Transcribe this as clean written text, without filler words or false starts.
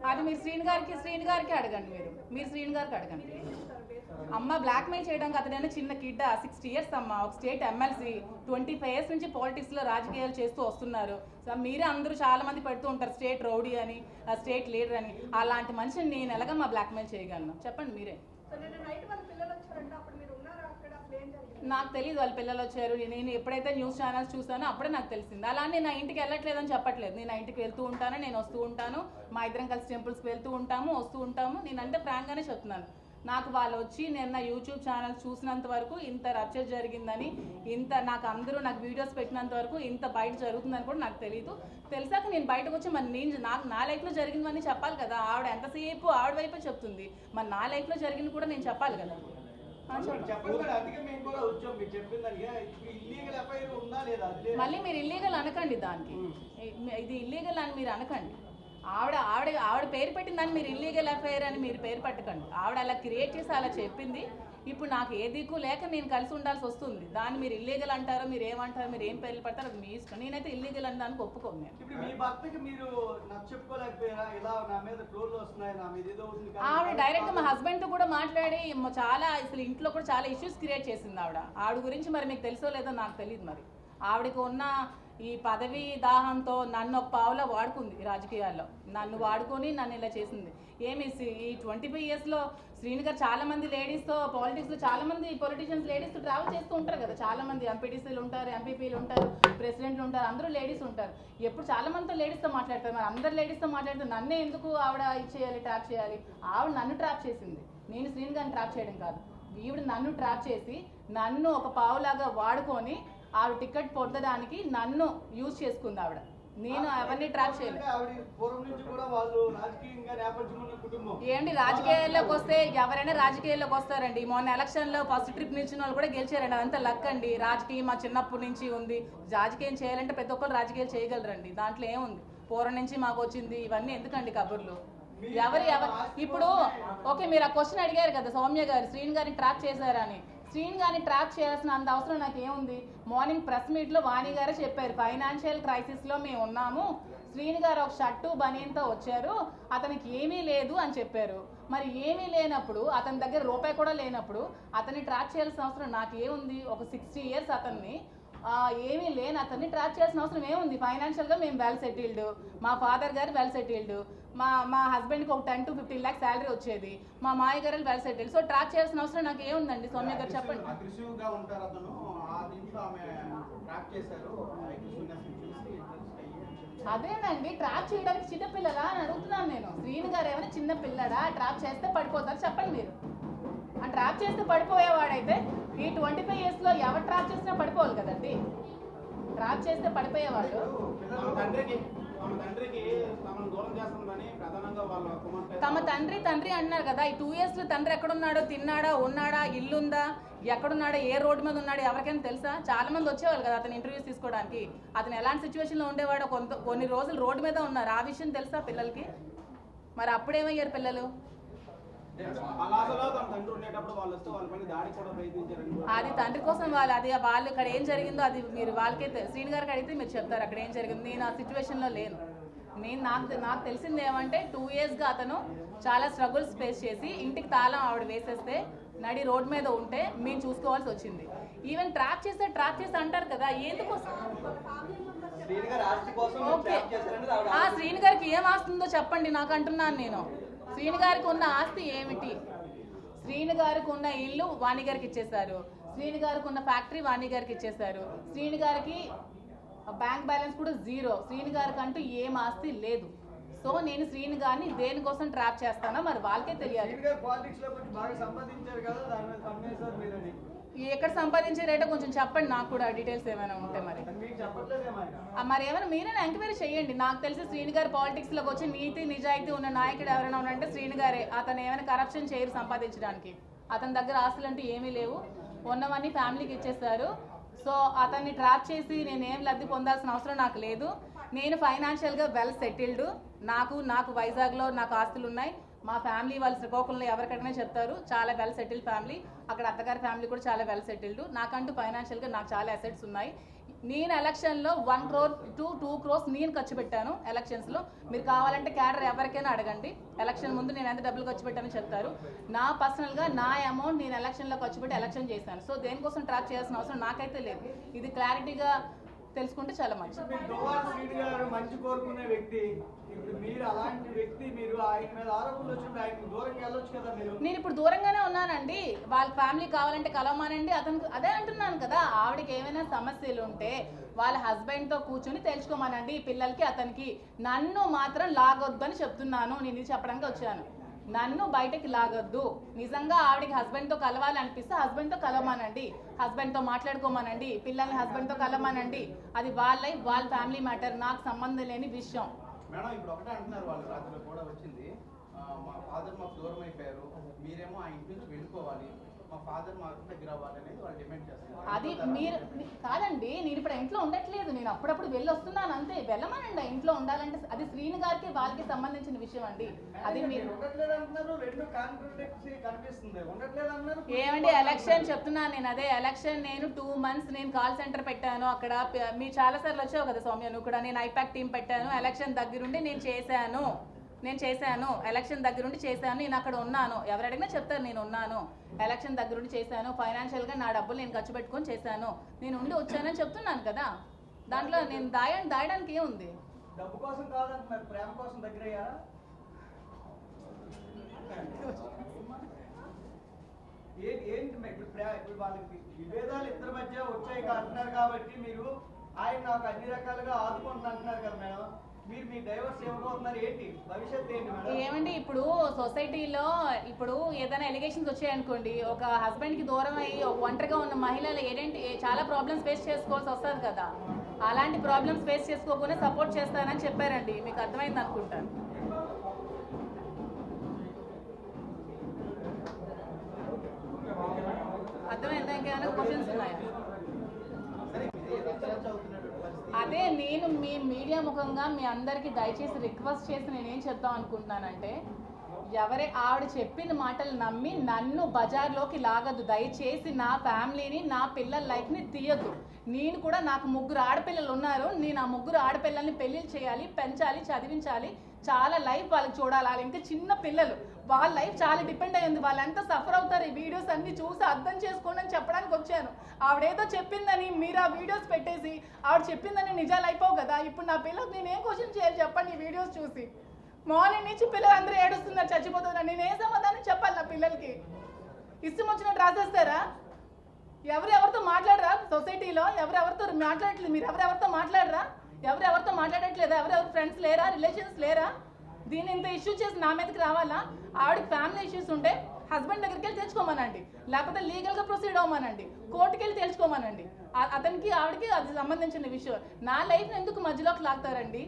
అది మీరు శ్రీని గారికి అడగండి. మీరు శ్రీని గారికి అడగండి. అమ్మ బ్లాక్మెయిల్ చేయడానికి అతడైనా చిన్న కిడ్ 60 years అమ్మ, ఒక స్టేట్ ఎమ్మెల్సీ, 25 years నుంచి పాలిటిక్స్లో రాజకీయాలు చేస్తూ వస్తున్నారు. మీరే అందరూ చాలా మంది పెడుతూ ఉంటారు స్టేట్ రౌడీ అని, స్టేట్ లీడర్ అని. అలాంటి మనిషిని నేను ఎలాగమ్మా బ్లాక్మెయిల్ చేయగలను చెప్పండి మీరే. నాకు తెలియదు వాళ్ళ పిల్లలు వచ్చారు. నేను ఎప్పుడైతే న్యూస్ ఛానల్స్ చూసానో అప్పుడే నాకు తెలిసింది. అలానే నా ఇంటికి వెళ్ళట్లేదని చెప్పట్లేదు. నేను నా ఇంటికి వెళ్తూ ఉంటాను, నేను వస్తూ ఉంటాను, మా ఇద్దరం కలిసి టెంపుల్స్కి వెళ్తూ ఉంటాము, వస్తూ ఉంటాము. నేనంటే ఫ్రాంక్గానే చెప్తున్నాను. నాకు వాళ్ళు వచ్చి నేను నా యూట్యూబ్ ఛానల్స్ చూసినంత వరకు ఇంత రప్చర్ జరిగిందని, ఇంత నాకు అందరూ నాకు వీడియోస్ పెట్టినంత వరకు ఇంత బయట జరుగుతుందని కూడా నాకు తెలియదు. తెలిసాక నేను బయటకు వచ్చి మరి నేను నా లైఫ్లో జరిగిందని చెప్పాలి కదా. ఆవిడ ఎంతసేపు ఆవిడ వైపే చెప్తుంది, మరి నా లైఫ్లో జరిగింది కూడా నేను చెప్పాలి కదా. మళ్ళీ మీరు ఇల్లీగల్ అనకండి, దానికి ఇది ఇల్లీగల్ అని మీరు అనకండి. ఆవిడ పేరు పెట్టిందని మీరు ఇల్లీగల్ ఎఫ్ఐఆర్ అని మీరు పేరు పెట్టకండి. ఆవిడ అలా క్రియేట్ చేసి అలా చెప్పింది. ఇప్పుడు నాకు ఏ దిక్కు లేక నేను కలిసి ఉండాల్సి వస్తుంది. దాన్ని మీరు ఇల్లీగల్ అంటారో, మీరు ఏమంటారో, మీరు ఏం పేర్లు పెడతారో అది మీ ఇష్టం. నేనైతే ఇల్లీగల్ అని దానికి ఒప్పుకోను. ఆవిడ డైరెక్ట్ మా హస్బెండ్ తో కూడా మాట్లాడి చాలా అసలు ఇంట్లో కూడా చాలా ఇష్యూస్ క్రియేట్ చేసింది ఆవిడ గురించి. మరి మీకు తెలుసో లేదో నాకు తెలియదు. మరి ఆవిడకి ఉన్న ఈ పదవి దాహంతో నన్ను ఒక పావులా వాడుకుంది రాజకీయాల్లో. నన్ను వాడుకొని నన్ను ఇలా చేసింది. ఏమి ఈ 25 yearsలో శ్రీని గారు చాలా మంది లేడీస్తో పాలిటిక్స్లో చాలా మంది పొలిటీషియన్స్ లేడీస్తో ట్రావెల్ చేస్తూ ఉంటారు కదా. చాలా మంది ఎంపీటీసీలు ఉంటారు, ఎంపీపీలు ఉంటారు, ప్రెసిడెంట్లు ఉంటారు, అందరూ లేడీస్ ఉంటారు. ఎప్పుడు చాలా మందితో లేడీస్తో మాట్లాడతారు. మరి అందరు లేడీస్తో మాట్లాడితే నన్నే ఎందుకు ఆవిడ ఇచ్చేయాలి, ట్రాప్ చేయాలి? ఆవిడ నన్ను ట్రాప్ చేసింది, నేను శ్రీని గారిని ట్రాప్ చేయడం కాదు. ఈవిడ నన్ను ట్రాప్ చేసి నన్ను ఒక పావులాగా వాడుకొని ఆవిడ టికెట్ పొందడానికి నన్ను యూజ్ చేసుకుంది ఆవిడ. నేను అవన్నీ ట్రాప్ చేయలేదు. ఏంటి రాజకీయాల్లోకి వస్తే ఎవరైనా రాజకీయాల్లోకి వస్తారండి. మొన్న ఎలక్షన్లో ఫస్ట్ ట్రిప్ నిలిచిన వాళ్ళు కూడా గెలిచారండి. అదంతా లక్ అండి. రాజకీయం మా చిన్నప్పటి నుంచి ఉంది. రాజకీయం చేయాలంటే ప్రతి ఒక్కరు రాజకీయాలు చేయగలరండి. దాంట్లో ఏముంది, పూర్వం నుంచి మాకు వచ్చింది. ఇవన్నీ ఎందుకండి కబుర్లు? ఎవరు ఇప్పుడు ఓకే, మీరు ఆ క్వశ్చన్ అడిగారు కదా సౌమ్య గారు, శ్రీని గారిని ట్రాప్ చేశారని. శ్రీని గారిని ట్రాప్ చేయాల్సిన అంత అవసరం నాకు ఏముంది? మార్నింగ్ ప్రెస్ మీట్లో వాణి గారే చెప్పారు, ఫైనాన్షియల్ క్రైసిస్లో మేము ఉన్నాము, శ్రీని గారు ఒక షర్టు బనీన్తో వచ్చారు, అతనికి ఏమీ లేదు అని చెప్పారు. మరి ఏమీ లేనప్పుడు, అతని దగ్గర రూపాయి కూడా లేనప్పుడు అతన్ని ట్రాప్ చేయాల్సిన అవసరం నాకు ఏముంది? ఒక 60 years అతన్ని ఏమీ లేని అతన్ని ట్రాప్ చేయాల్సిన అవసరం ఏముంది? ఫైనాన్షియల్గా మేము వెల్ సెటిల్డ్, మా ఫాదర్ గారు వెల్ సెటిల్డ్, మా హస్బెండ్కి ఒక 10 to 15 lakhs శాలరీ వచ్చేది, మా మాయ గారు వెల్ సెటిల్డ్. సో ట్రాప్ చేయాల్సిన అవసరం నాకు ఏముందండి? సౌమ్య గారు చెప్పండి. అదేనండి, ట్రాప్ చేయడానికి చిన్నపిల్లలా అని అడుగుతున్నాను నేను. శ్రీని గారు ఏమైనా చిన్న పిల్లడా? ట్రాప్ చేస్తే పడిపోతారు చెప్పండి మీరు. ఆ ట్రాప్ చేస్తే పడిపోయేవాడైతే ఈ 25 yearsలో ఎవరు ట్రాప్ చేసినా పడిపోవాలి కదండి. ట్రాప్ చేస్తే పడిపోయేవాళ్ళు. తమ తండ్రి అన్నారు కదా. ఈ 2 yearsలో తండ్రి ఎక్కడున్నాడో, తిన్నాడా, ఉన్నాడా, ఇల్లుందా, ఎక్కడున్నాడో, ఏ రోడ్డు మీద ఉన్నాడో ఎవరికైనా తెలుసా? చాలా మంది వచ్చేవాళ్ళు కదా అతను ఇంటర్వ్యూస్ తీసుకోవడానికి. అతను ఎలాంటి సిచ్యువేషన్లో ఉండేవాడో, కొన్ని రోజులు రోడ్డు మీద ఉన్నారు. ఆ విషయం తెలుసా పిల్లలకి? మరి అప్పుడేమయ్యారు పిల్లలు? అది తండ్రి కోసం వాళ్ళు ఇక్కడ ఏం జరిగిందో అది మీరు వాళ్ళకే శ్రీని గారికి అడిగితే మీరు చెప్తారు అక్కడ ఏం జరిగింది. నేను ఆ సిచ్యువేషన్లో లేను. నాకు తెలిసింది ఏమంటే 2 yearsగా అతను చాలా స్ట్రగుల్స్ ఫేస్ చేసి ఇంటికి తాళం ఆవిడ వేసేస్తే నడి రోడ్ మీద ఉంటే మేము చూసుకోవాల్సి వచ్చింది. ఈవెన్ ట్రాప్ చేస్తే అంటారు కదా, ఎందుకోసం? ఆ శ్రీని గారికి ఏం ఆస్తుందో చెప్పండి నాకు అంటున్నాను నేను. శ్రీని గారికి ఉన్న ఆస్తి ఏమిటి? శ్రీని గారికి ఉన్న ఇల్లు వాణి గారికి ఇచ్చేశారు, శ్రీని గారికి ఉన్న ఫ్యాక్టరీ వాణి గారికి ఇచ్చేశారు, శ్రీని గారికి బ్యాంక్ బ్యాలెన్స్ కూడా 0. శ్రీని గారికి అంటూ ఏం ఆస్తి లేదు. సో నేను శ్రీని గారిని దేనికోసం ట్రాప్ చేస్తానో మరి వాళ్ళకే తెలియాలి. ఎక్కడ సంపాదించారేటో కొంచెం చెప్పండి నాకు కూడా డీటెయిల్స్ ఏమైనా ఉంటే. మరి ఏమైనా మీరైనా ఎంక్వైరీ చేయండి. నాకు తెలిసి శ్రీని గారు పాలిటిక్స్లోకి వచ్చి నీతి నిజాయితీ ఉన్న నాయకుడు ఎవరైనా ఉన్నారంటే శ్రీని గారే. అతను ఏమైనా కరప్షన్ చేయరు సంపాదించడానికి. అతని దగ్గర ఆస్తులు అంటూ ఏమీ లేవు, ఉన్నవన్నీ ఫ్యామిలీకి ఇచ్చేస్తారు. సో అతన్ని ట్రాప్ చేసి నేనేం లబ్ధి పొందాల్సిన అవసరం నాకు లేదు. నేను ఫైనాన్షియల్గా వెల్ సెటిల్డ్. నాకు వైజాగ్లో నాకు ఆస్తులు ఉన్నాయి. మా ఫ్యామిలీ వాళ్ళు శ్రీకాకుళంలో ఎవరికైనా చెప్తారు చాలా వెల్ సెటిల్డ్ ఫ్యామిలీ. అక్కడ అత్తగారి ఫ్యామిలీ కూడా చాలా వెల్ సెటిల్డ్. నాకంటూ ఫైనాన్షియల్గా నాకు చాలా అసెట్స్ ఉన్నాయి. నేను ఎలక్షన్లో 1 crore to 2 crores నేను ఖర్చు పెట్టాను ఎలక్షన్స్లో. మీరు కావాలంటే క్యాడర్ ఎవరికైనా అడగండి. ఎలక్షన్ ముందు నేను ఎంత డబ్బులు ఖర్చు పెట్టానో చెప్తారు. నా పర్సనల్గా నా అమౌంట్ నేను ఎలక్షన్లో ఖర్చు పెట్టి ఎలక్షన్ చేశాను. సో దేనికోసం ట్రాక్ చేయాల్సిన అవసరం నాకైతే లేదు. ఇది క్లారిటీగా తెలుసుకుంటే చాలా మంచిది. మంచి కోరుకునే వ్యక్తి, ఇప్పుడు మీరు అలాంటి వ్యక్తి, మీరు ఆయన మీద ఆరోపణలు వచ్చినప్పుడు ఆయన దూరంగా వెళ్ళొచ్చు కదా. నేను ఇప్పుడు దూరంగానే ఉన్నానండి. వాళ్ళ ఫ్యామిలీ కావాలంటే కలవమానండి. అతను అదే అంటున్నాను కదా, ఆవిడకి ఏమైనా సమస్యలు ఉంటే వాళ్ళ హస్బెండ్తో కూర్చొని తెలుసుకోమనండి. పిల్లలకి అతనికి నన్ను మాత్రం లాగొద్దు అని చెప్తున్నాను. నేను ఇది చెప్పడానికి వచ్చాను. నన్ను బయటకి లాగొద్దు. నిజంగా ఆవిడకి హస్బెండ్తో కలవాలి అనిపిస్తే హస్బెండ్తో కలవమానండి, హస్బెండ్తో మాట్లాడుకోమానండి, పిల్లల్ని హస్బెండ్తో కలవమానండి. అది వాళ్ళ లైఫ్, వాళ్ళ ఫ్యామిలీ మ్యాటర్, నాకు సంబంధం లేని విషయం. మేడం ఇప్పుడు ఒకటే అంటున్నారు, వాళ్ళు రాత్రిలో కూడా వచ్చింది, మా ఫాదర్ మాకు దూరం అయిపోయారు, మీరేమో ఆ ఇంటి నుంచి వెళ్ళిపోవాలి, మా ఫాదర్ మాకు దగ్గర అవ్వాలి అనేది వాళ్ళు డిమాండ్ చేస్తారు. అది మీరు కాదండి, నేను ఇప్పుడు ఇంట్లో ఉండట్లేదు, నేను అప్పుడప్పుడు వెళ్ళి వస్తున్నాను అంతే. వెళ్ళమనండి, ఇంట్లో ఉండాలంటే అది శ్రీను గారికి వాళ్ళకి సంబంధించిన విషయం అండి. అది మీరు ఏమండి ఎలక్షన్ చెప్తున్నాను నేను. అదే ఎలక్షన్ నేను 2 months నేను కాల్ సెంటర్ పెట్టాను. అక్కడ మీ చాలా సార్లు వచ్చావు కదా సౌమ్య, నువ్వు కూడా. నేను ఐపాక్ టీం పెట్టాను. ఎలక్షన్ దగ్గరుండి నేను చేశాను. ఎలక్షన్ దగ్గరుండి చేశాను. నేను అక్కడ ఉన్నాను. ఎవరు అడిగినా చెప్తారు నేను ఉన్నాను. ఎలక్షన్ దగ్గరుండి చేశాను. ఫైనాన్షియల్గా నా డబ్బులు నేను ఖర్చు పెట్టుకొని చేశాను. నేను ఉండి వచ్చానని చెప్తున్నాను కదా. దాంట్లో నేను దాయడానికి ఏముంది? డబ్బు కోసం కాదంటున్నారు, ప్రేమ కోసం దగ్గర అయ్యారా? ఏంటి ఇప్పుడు వాళ్ళకి విభేదాలు ఇద్దరి మధ్య వచ్చాయి అంటున్నారు కాబట్టి మీరు ఆయన నాకు అన్ని రకాలుగా ఆదుకుంటున్నా అంటున్నారు కదా మేడం. మీరు మీ డైవర్స్ ఇవ్వబోతున్నారు, ఏంటి భవిష్యత్తు ఏంటి మేడం? ఏమండి ఇప్పుడు సొసైటీలో ఇప్పుడు ఏదైనా ఎలిగేషన్స్ వచ్చాయనుకోండి, ఒక హస్బెండ్కి దూరం అయ్యి ఒక ఒంటరిగా ఉన్న మహిళలు చాలా ప్రాబ్లమ్స్ ఫేస్ చేసుకోవాల్సి వస్తుంది కదా. అలాంటి ప్రాబ్లమ్స్ ఫేస్ చేసుకోకుండా సపోర్ట్ చేస్తానని చెప్పారండి. మీకు అర్థమైంది అనుకుంటాను. అర్థమైందా? ఇంకేమైనా క్వశ్చన్స్ ఉన్నాయా? అదే నేను మీ మీడియా ముఖంగా మీ అందరికీ దయచేసి రిక్వెస్ట్ చేసి నేనేం చెప్దాం అనుకుంటున్నానంటే, ఆవిడ చెప్పిన మాటలు నమ్మి నన్ను బజార్లోకి లాగద్దు. దయచేసి నా ఫ్యామిలీని, నా పిల్లల లైఫ్ని తీయద్దు. నేను కూడా, నాకు 3 ఆడపిల్లలు ఉన్నారు. నేను ఆ 3 ఆడపిల్లల్ని పెళ్ళిళ్ళు చేయాలి, పెంచాలి, చదివించాలి. చాలా లైఫ్ వాళ్ళకి చూడాలి. వాళ్ళు ఇంకా చిన్న పిల్లలు, వాళ్ళ లైఫ్ చాలా డిపెండ్ అయ్యింది. వాళ్ళు ఎంత సఫర్ అవుతారు ఈ వీడియోస్ అన్ని చూసి అర్థం చేసుకోండి అని చెప్పడానికి వచ్చాను. ఆవిడేదో చెప్పిందని మీరు ఆ వీడియోస్ పెట్టేసి ఆవిడ చెప్పిందని నిజాలు అయిపోవు కదా. ఇప్పుడు నా పిల్లలకు నేను ఏం క్వశ్చన్ చేయాలి చెప్పండి? ఈ వీడియోస్ చూసి మార్నింగ్ నుంచి పిల్లలందరూ ఏడుస్తున్నారు, చచ్చిపోతున్నారు. నేను ఏ సమాధానం చెప్పాలి నా పిల్లలకి? ఇష్టం వచ్చినట్టు రాసేస్తారా? ఎవరెవరితో మాట్లాడరా సొసైటీలో? ఎవరెవరితో మాట్లాడట్లేదు? మీరు ఎవరెవరితో మాట్లాడరా? ఎవరెవరితో మాట్లాడట్లేదా? ఎవరెవరు ఫ్రెండ్స్ లేరా? రిలేషన్స్ లేరా? దీన్ని ఇంత ఇష్యూ చేసి నా మీదకి రావాలా? ఆవిడకి ఫ్యామిలీ ఇష్యూస్ ఉంటే హస్బెండ్ దగ్గరికి వెళ్ళి తెచ్చుకోమనండి, లేకపోతే లీగల్గా ప్రొసీడ్ అవ్వమనండి, కోర్టుకి వెళ్ళి తెలుసుకోమనండి. అతనికి ఆవిడకి అది సంబంధించిన విషయం. నా లైఫ్ని ఎందుకు మధ్యలోకి లాగుతారండి?